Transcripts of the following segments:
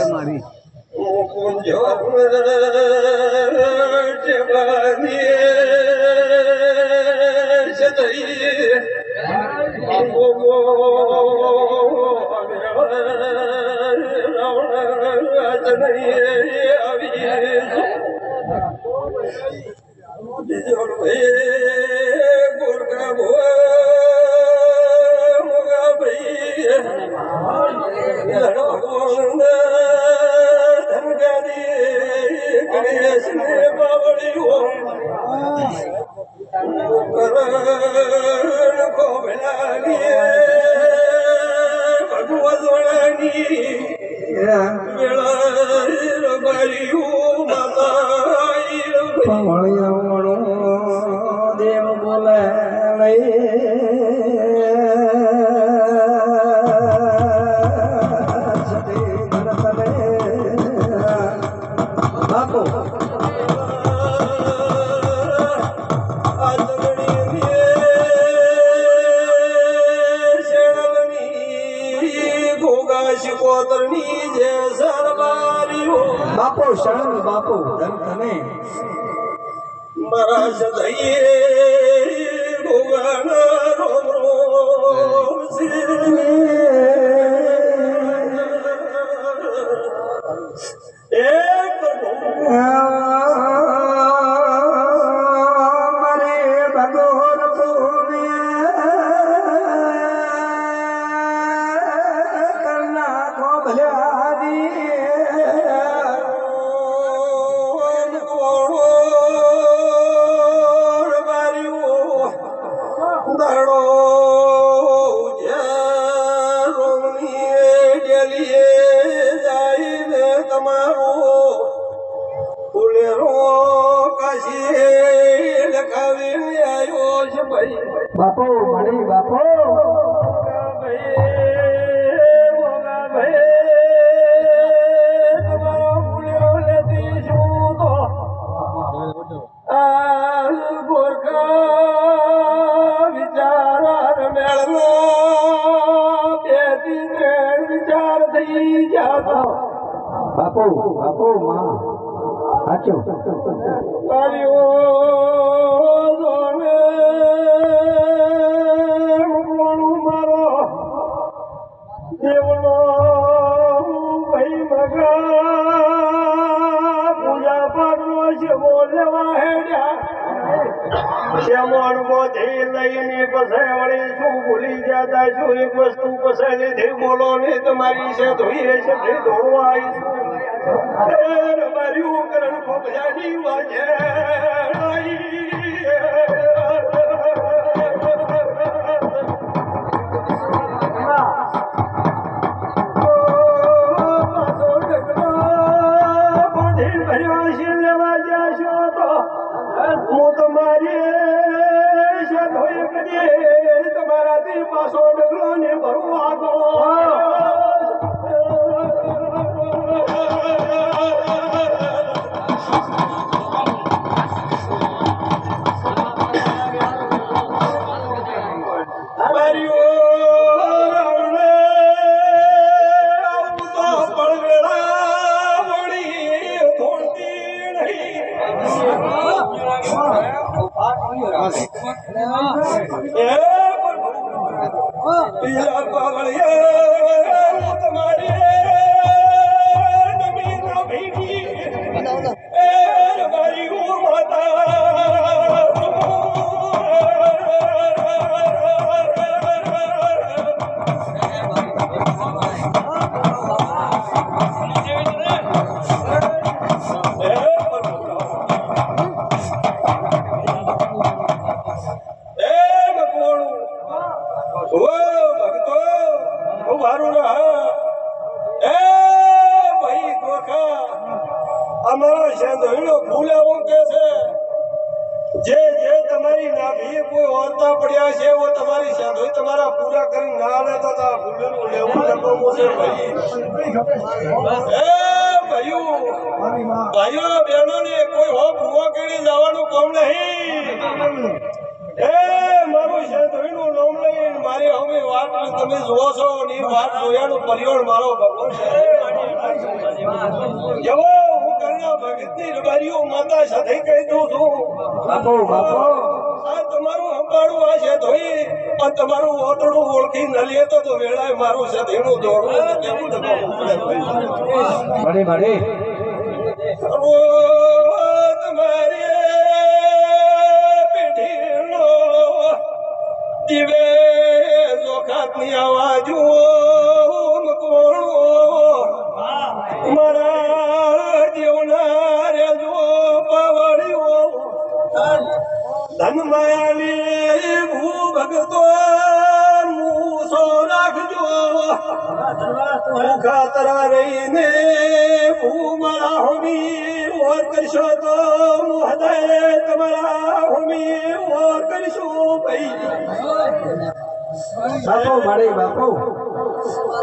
મારી દેવ બોલે બાપુ બાપુ શરણ બાપુ ધન તને મારા સદૈયે ભગવાન રોમ રોમ મારે ભગવાન કરના કો ભલ્યા બાપુ મળી બાપુ બાપુ બાપુ માં સાચું દેવનો ભાઈ મગા પૂજા પાઠનો શેમો લેવા હેડ્યા શેમોન મોથી લઈને પછી વળી શું ભૂલી જતા શું એક વસ્તુ પછી લીધી બોલો ને તમારી છે ધોઈએ છે તે ધોવા આવીશું મારી ઉકરણ ખોબજાની વાજે તમારાથી પાછો ડગલો ને ભરવા દો તમારી કે છે જે તમારી નાભી કોઈ ઓરતા પડ્યા છે એવો તમારી સાધોઈ તમારા પૂરા કરી ના લે તો તા ભૂલેલું લેવું લગો છે ભાઈ ભાઈઓ બહેનો ને કોઈ હો ભૂવા કેડી જવાનું કામ નહીં મારું સાધોઈનું નામ લઈને મારી હવે વાત તમે જોવો છો ની વાત જોયાનું પરિવાર મારો ભગવાન એવો હું કરના ભગતની રબારીઓ માતા સાથે કહી દઉં છું બાપુ બાપુ આ તમારું સંભાળું આ છે ધોઈ અને તમારું ઓતડું ઓળખી ન લે તો વેળાએ મારું સધીનું દોડવું કેવું મળી મળી તમારી પેઢીનો દિવે જોખાતની આવાજો કોણો મારા દેવના રેજો પાવળ્યો ધનમાયાની ભૂ ભગતો મૂસો રાખજો ખાતરા રહીને ભૂ મારા હોમી ઓર કરશો તો હૃદય તમારા હોમી ઓર કરશો ભાઈ બાપુ મળી બાપુ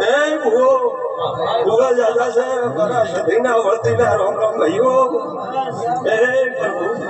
એ ભૂ ભૂગા જાજા છે મારા સધીના વર્તીના રોમ રોમ ભાઈઓ એ પ્રભુ